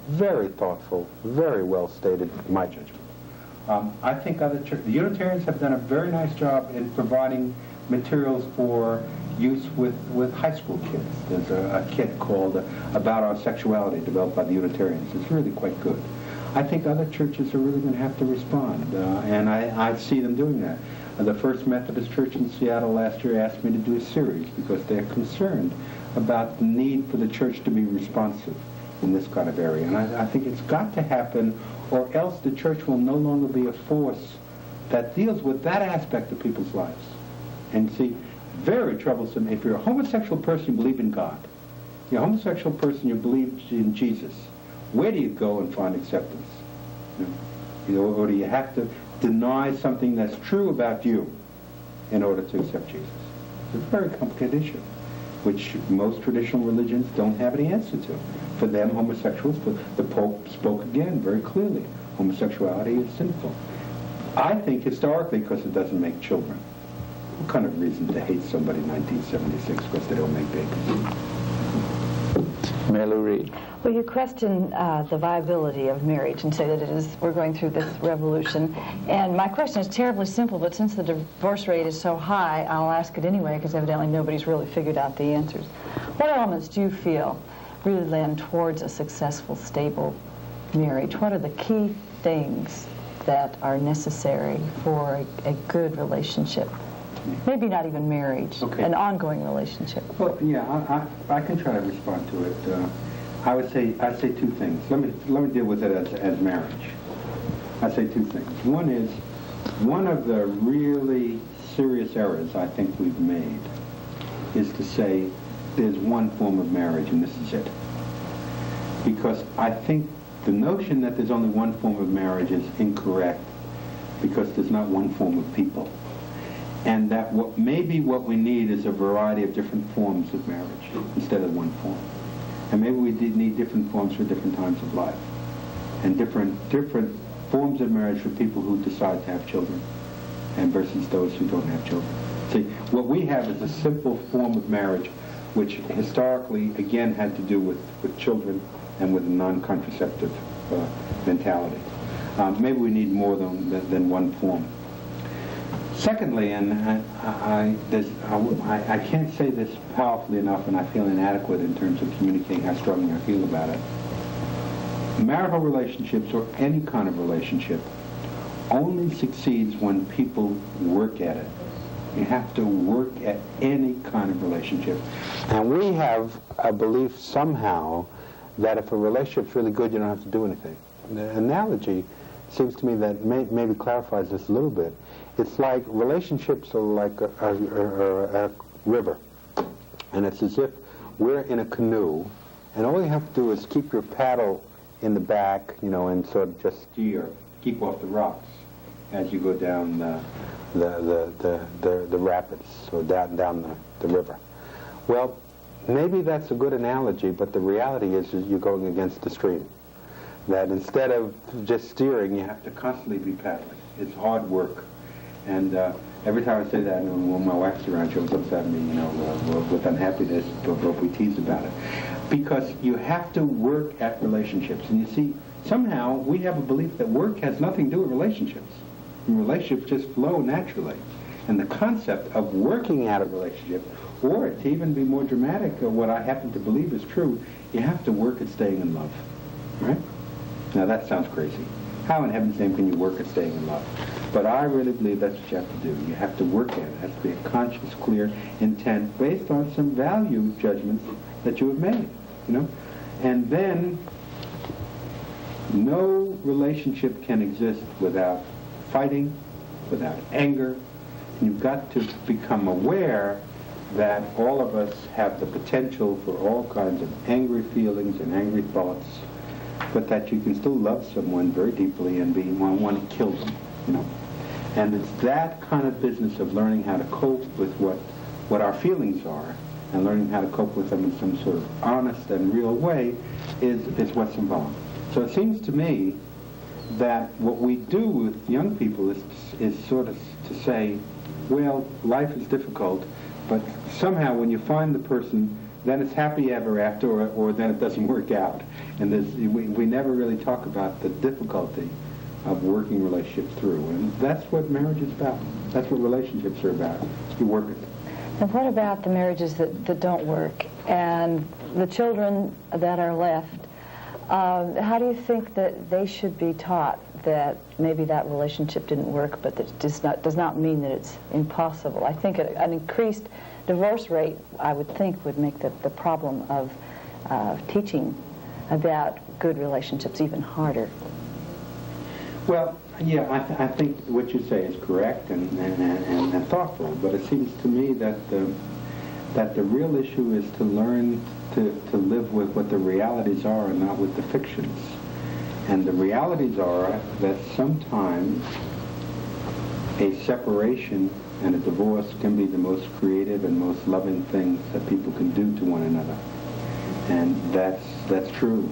S3: Very thoughtful, very well stated, in my judgment. I think other the Unitarians have done a very nice job in providing materials for use with high school kids. There's a kit called About Our Sexuality, developed by the Unitarians. It's really quite good. I think other churches are really going to have to respond, and I see them doing that. The First Methodist Church in Seattle last year asked me to do a series because they're concerned about the need for the church to be responsive in this kind of area. And I think it's got to happen, or else the church will no longer be a force that deals with that aspect of people's lives. And see, very troublesome. If you're a homosexual person, you believe in God. You're a homosexual person, you believe in Jesus. Where do you go and find acceptance? Or do you have to deny something that's true about you in order to accept Jesus? It's a very complicated issue, which most traditional religions don't have any answer to. For them, homosexuals, the Pope spoke again very clearly. Homosexuality is sinful. I think historically because it doesn't make children. What kind of reason to hate somebody in 1976 because they don't make babies?
S2: Mary Lou Reed.
S4: Well, you question the viability of marriage and say that we're going through this revolution. And my question is terribly simple, but since the divorce rate is so high, I'll ask it anyway, because evidently nobody's really figured out the answers. What elements do you feel really lend towards a successful, stable marriage? What are the key things that are necessary for a good relationship? Maybe not even marriage, okay. An ongoing relationship.
S3: Well, yeah, I can try to respond to it. I'd say two things. Let me deal with it as marriage. I'd say two things. One is, one of the really serious errors I think we've made is to say there's one form of marriage and this is it. Because I think the notion that there's only one form of marriage is incorrect because there's not one form of people. And that maybe what we need is a variety of different forms of marriage instead of one form. And maybe we need different forms for different times of life. And different forms of marriage for people who decide to have children and versus those who don't have children. See, what we have is a simple form of marriage which historically, again, had to do with children and with a non-contraceptive mentality. Maybe we need more than one form. Secondly, and I can't say this powerfully enough, and I feel inadequate in terms of communicating how strongly I feel about it. Marital relationships, or any kind of relationship, only succeeds when people work at it. You have to work at any kind of relationship. And we have a belief somehow that if a relationship's really good, you don't have to do anything. The analogy seems to me that maybe clarifies this a little bit. It's like relationships are like a river. And it's as if we're in a canoe, and all you have to do is keep your paddle in the back, and sort of just steer, keep off the rocks as you go down the rapids, or down the river. Well, maybe that's a good analogy, but the reality is you're going against the stream. That instead of just steering, you have to constantly be paddling. It's hard work. And every time I say that, when my wife's around, she always looks at me, with unhappiness, but we tease about it. Because you have to work at relationships. And you see, somehow we have a belief that work has nothing to do with relationships. And relationships just flow naturally. And the concept of working at a relationship, or to even be more dramatic, what I happen to believe is true, you have to work at staying in love. Right? Now that sounds crazy. How in heaven's name can you work at staying in love? But I really believe that's what you have to do. You have to work at it. It has to be a conscious, clear intent based on some value judgments that you have made, And then no relationship can exist without fighting, without anger, You've got to become aware that all of us have the potential for all kinds of angry feelings and angry thoughts, but that you can still love someone very deeply and want to kill them, you know. And it's that kind of business of learning how to cope with what our feelings are, and learning how to cope with them in some sort of honest and real way is what's involved. So it seems to me that what we do with young people is sort of to say, well, life is difficult, but somehow when you find the person, then it's happy ever after, or then it doesn't work out. And we never really talk about the difficulty of working relationships through. And that's what marriage is about. That's what relationships are about. You work it.
S4: And what about the marriages that don't work and the children that are left? How do you think that they should be taught that maybe that relationship didn't work, but that does not mean that it's impossible? I think an increased divorce rate, I would think, would make the problem of teaching about good relationships even harder.
S3: Well, yeah, I think what you say is correct and thoughtful, but it seems to me that the real issue is to learn to live with what the realities are and not with the fictions. And the realities are that sometimes a separation and a divorce can be the most creative and most loving things that people can do to one another. And that's true.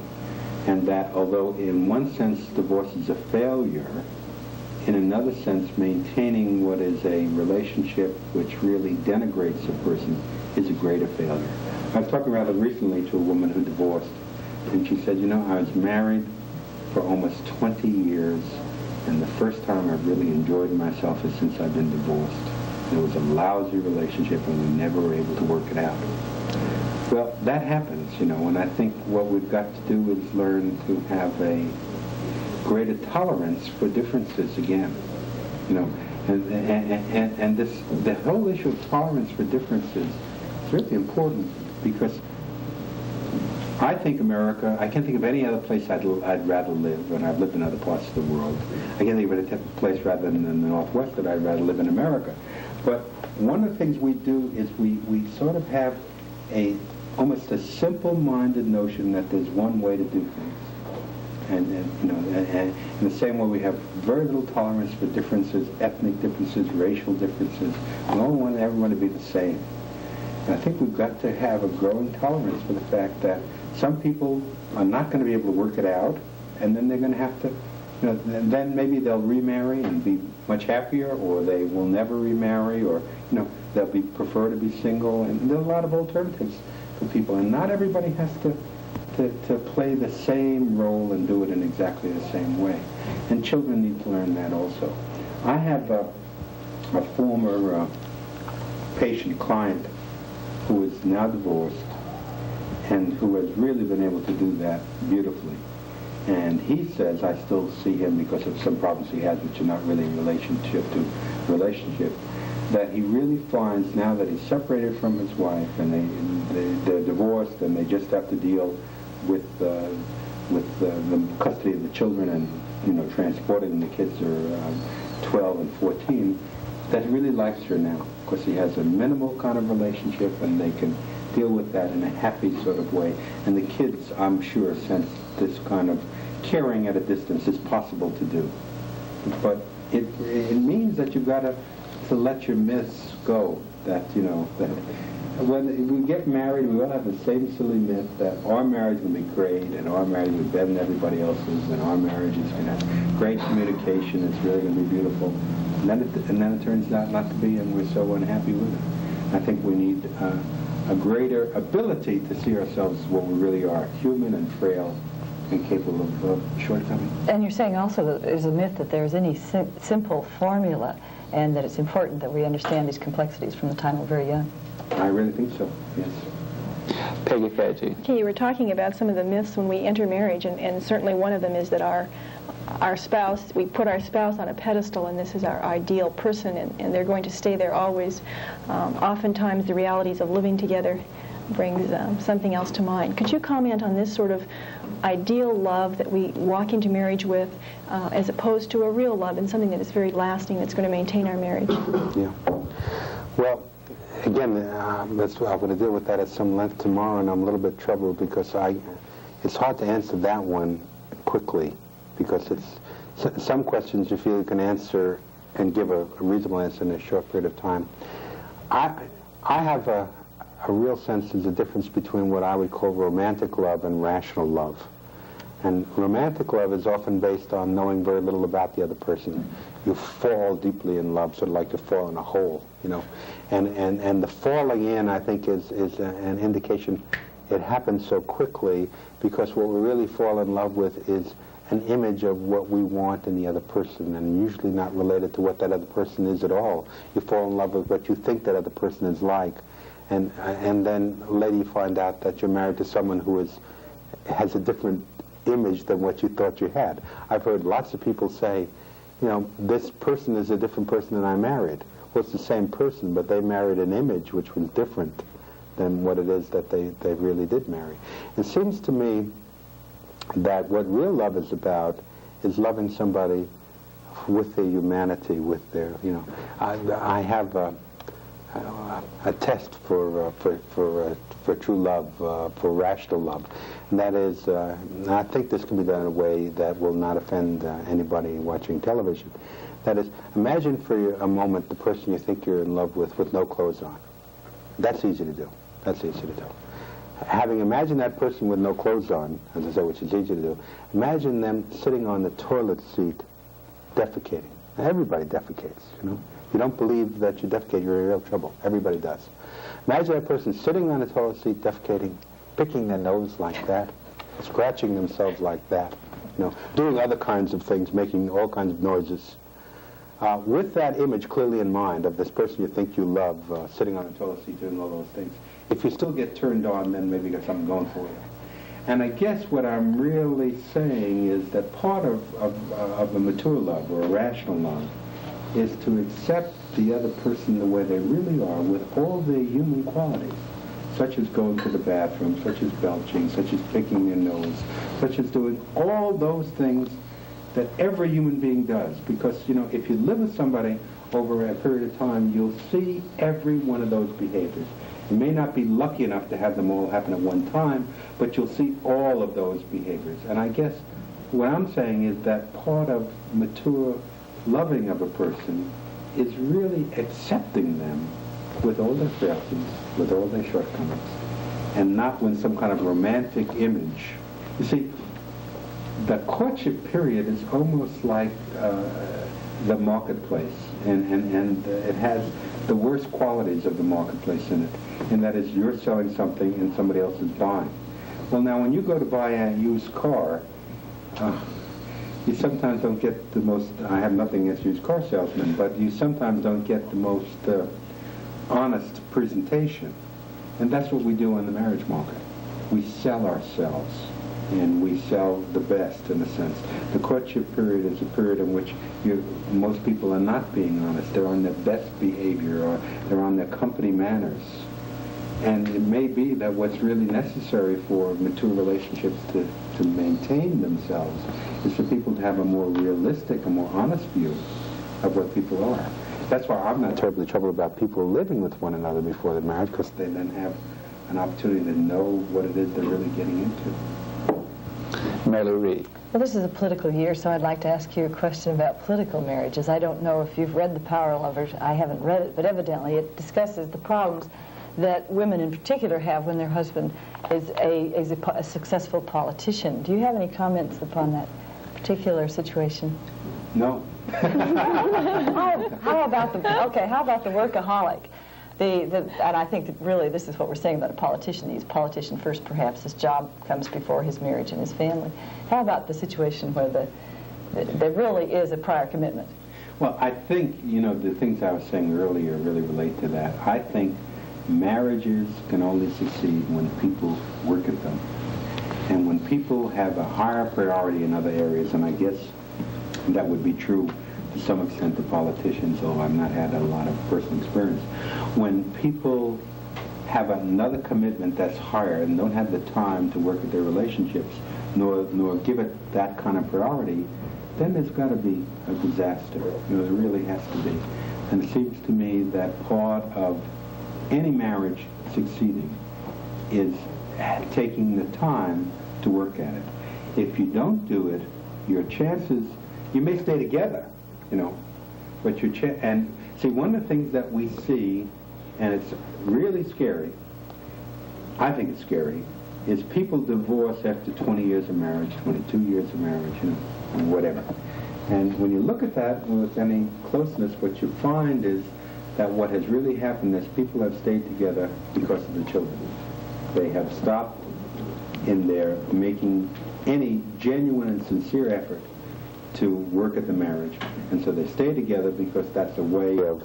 S3: And that although in one sense divorce is a failure, in another sense maintaining what is a relationship which really denigrates a person is a greater failure. I was talking rather recently to a woman who divorced, and she said, you know, I was married for almost 20 years, and the first time I really enjoyed myself is since I've been divorced. It was a lousy relationship, and we never were able to work it out. Well, that happens, you know, and I think what we've got to do is learn to have a greater tolerance for differences again, you know, and the whole issue of tolerance for differences is really important, because I think America, I can't think of any other place I'd rather live, and I've lived in other parts of the world. I can't think of any place rather than in the Northwest that I'd rather live in America. But one of the things we do is we sort of have almost a simple-minded notion that there's one way to do things. And you know, and in the same way we have very little tolerance for differences, ethnic differences, racial differences. We all want everyone to be the same. And I think we've got to have a growing tolerance for the fact that some people are not going to be able to work it out, and then they're going to have to, you know, then maybe they'll remarry and be much happier, or they will never remarry, or, you know, they'll prefer to be single, and there are a lot of alternatives for people, and not everybody has to play the same role and do it in exactly the same way. And children need to learn that also. I have a former patient client who is now divorced and who has really been able to do that beautifully. And he says, I still see him because of some problems he has which are not really in relationship to relationship, that he really finds now that he's separated from his wife and they're divorced and they just have to deal with the custody of the children and, you know, transporting the kids are 12 and 14, that he really likes her now because he has a minimal kind of relationship and they can deal with that in a happy sort of way. And the kids, I'm sure, sense this kind of caring at a distance is possible to do. But it means that you've got to let your myths go, that, you know, that when we get married, we all have the same silly myth that our marriage will be great, and our marriage will be better than everybody else's, and our marriage is going to have great communication, it's really going to be beautiful. And then it turns out not to be, and we're so unhappy with it. I think we need a greater ability to see ourselves as what we really are, human and frail and capable of shortcoming.
S4: And you're saying also that there's a myth that there's any simple formula, and that it's important that we understand these complexities from the time we're very young.
S3: I really think so, yes.
S2: Peggy Fadgey.
S5: Okay, you were talking about some of the myths when we enter marriage, and certainly one of them is that our spouse, we put our spouse on a pedestal, and this is our ideal person, and they're going to stay there always. Oftentimes the realities of living together something else to mind. Could you comment on this sort of ideal love that we walk into marriage with, as opposed to a real love and something that is very lasting, that's going to maintain our marriage?
S3: Yeah. Well, again, I'm going to deal with that at some length tomorrow, and I'm a little bit troubled because it's hard to answer that one quickly, because it's some questions you feel you can answer and give a reasonable answer in a short period of time. I have a real sense there's a difference between what I would call romantic love and rational love. And romantic love is often based on knowing very little about the other person. You fall deeply in love, sort of like you fall in a hole, you know. And the falling in, I think, is an indication it happens so quickly, because what we really fall in love with is an image of what we want in the other person, and usually not related to what that other person is at all. You fall in love with what you think that other person is like. And then later you find out that you're married to someone who has a different image than what you thought you had. I've heard lots of people say, you know, this person is a different person than I married. Well, it's the same person, but they married an image which was different than what it is that they really did marry. It seems to me that what real love is about is loving somebody with their humanity, with their, you know, I have a test for true love, for rational love, and that is, and I think this can be done in a way that will not offend anybody watching television. That is, imagine for a moment the person you think you're in love with no clothes on. That's easy to do. That's easy to do. Having imagined that person with no clothes on, as I say, which is easy to do, imagine them sitting on the toilet seat defecating. Now, everybody defecates, you know. If you don't believe that you defecate, you're in real trouble. Everybody does. Imagine that person sitting on the toilet seat defecating, picking their nose like that, scratching themselves like that, you know, doing other kinds of things, making all kinds of noises. With that image clearly in mind of this person you think you love, sitting on the toilet seat doing all those things, if you still get turned on, then maybe you got something going for you. And I guess what I'm really saying is that part of a mature love or a rational love is to accept the other person the way they really are, with all their human qualities, such as going to the bathroom, such as belching, such as picking their nose, such as doing all those things that every human being does. Because, you know, if you live with somebody over a period of time, you'll see every one of those behaviors. You may not be lucky enough to have them all happen at one time, but you'll see all of those behaviors. And I guess what I'm saying is that part of mature loving of a person is really accepting them with all their frailties, with all their shortcomings, and not with some kind of romantic image. You see, the courtship period is almost like the marketplace, and it has the worst qualities of the marketplace in it, and that is you're selling something and somebody else is buying. Well, now when you go to buy a used car, you sometimes don't get the most, I have nothing against used car salesmen, but you sometimes don't get the most honest presentation. And that's what we do in the marriage market. We sell ourselves, and we sell the best, in a sense. The courtship period is a period in which most people are not being honest. They're on their best behavior, or they're on their company manners. And it may be that what's really necessary for mature relationships to maintain themselves is for people to have a more realistic, a more honest view of what people are. That's why I'm not terribly troubled about people living with one another before they're married, because they then have an opportunity to know what it is they're really getting into.
S2: Mary Lou Reed.
S4: Well, this is a political year, so I'd like to ask you a question about political marriages. I don't know if you've read The Power Lovers. I haven't read it, but evidently it discusses the problems that women in particular have when their husband is a successful politician. Do you have any comments upon that particular situation?
S3: No.
S4: How about the workaholic? And I think that really this is what we're saying about a politician. He's a politician first, perhaps. His job comes before his marriage and his family. How about the situation where there really is a prior commitment?
S3: Well, I think, you know, the things I was saying earlier really relate to that. I think marriages can only succeed when people work at them. And when people have a higher priority in other areas, and I guess that would be true to some extent to politicians, though I've not had a lot of personal experience. When people have another commitment that's higher and don't have the time to work at their relationships, nor give it that kind of priority, then there's got to be a disaster. There really has to be. And it seems to me that part of any marriage succeeding is taking the time to work at it. If you don't do it, your chances, you may stay together, but and see, one of the things that we see, and it's really scary, I think it's scary, is people divorce after 20 years of marriage, 22 years of marriage, and whatever. And when you look at that with any closeness, what you find is that what has really happened is people have stayed together because of the children. They have stopped in their making any genuine and sincere effort to work at the marriage. And so they stay together because that's a way of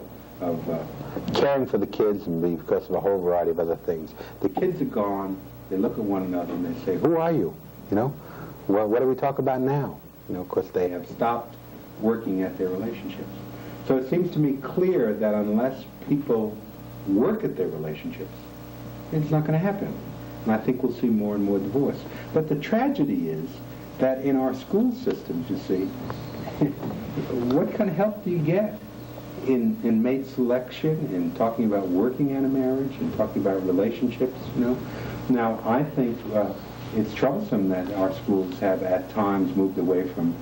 S3: caring for the kids and because of a whole variety of other things. The kids are gone, they look at one another and they say, who are you? Well, what do we talk about now? Because they have stopped working at their relationships. So it seems to me clear that unless people work at their relationships, it's not going to happen. And I think we'll see more and more divorce. But the tragedy is that in our school systems, you see, what kind of help do you get in mate selection, in talking about working at a marriage, and talking about relationships, Now, I think it's troublesome that our schools have at times moved away from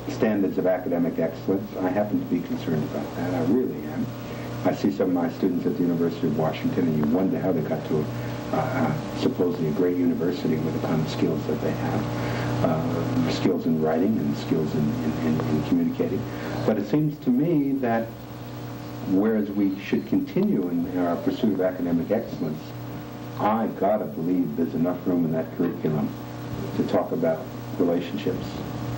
S3: standards of academic excellence. I happen to be concerned about that. I really am. I see some of my students at the University of Washington, and you wonder how they got to supposedly a great university with the kind of skills that they have, skills in writing and skills in communicating. But it seems to me that whereas we should continue in our pursuit of academic excellence, I gotta believe there's enough room in that curriculum to talk about relationships.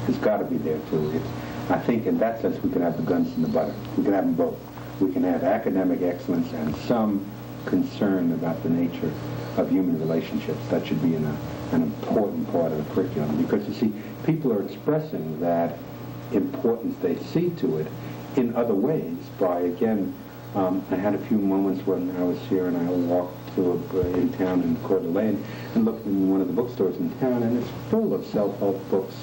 S3: There's got to be there too. I think in that sense we can have the guns and the butter. We can have them both. We can have academic excellence and some concern about the nature of human relationships. That should be an important part of the curriculum, because you see, people are expressing that importance they see to it in other ways by, again, I had a few moments when I was here and I walked in town in Coeur d'Alene and looked in one of the bookstores in town, and it's full of self-help books,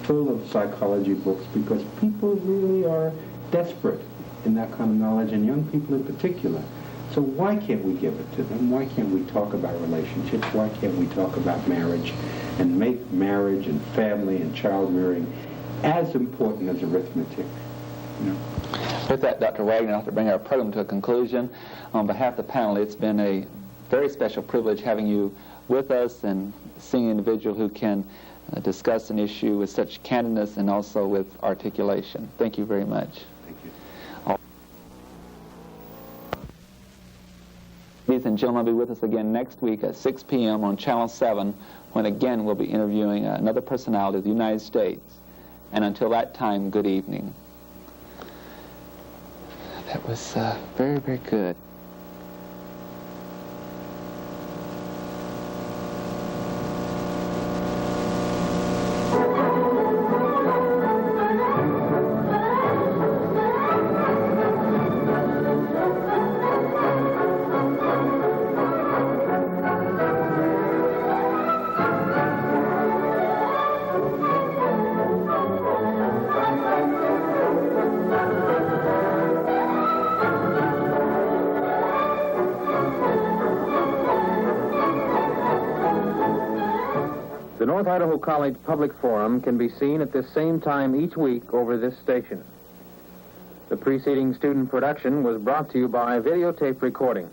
S3: full of psychology books, because people really are desperate in that kind of knowledge, and young people in particular. So why can't we give it to them? Why can't we talk about relationships? Why can't we talk about marriage and make marriage and family and child rearing as important as arithmetic?
S2: With that, Dr. Wagner, I have to bring our program to a conclusion. On behalf of the panel, it's been a very special privilege having you with us and seeing an individual who can discuss an issue with such candidness and also with articulation. Thank you very much.
S3: Thank you.
S2: Ladies and gentlemen, be with us again next week at 6 p.m. on Channel 7, when again we'll be interviewing another personality of the United States. And until that time, good evening. That was very, very good.
S1: The North Idaho College Public Forum can be seen at this same time each week over this station. The preceding student production was brought to you by videotape recording.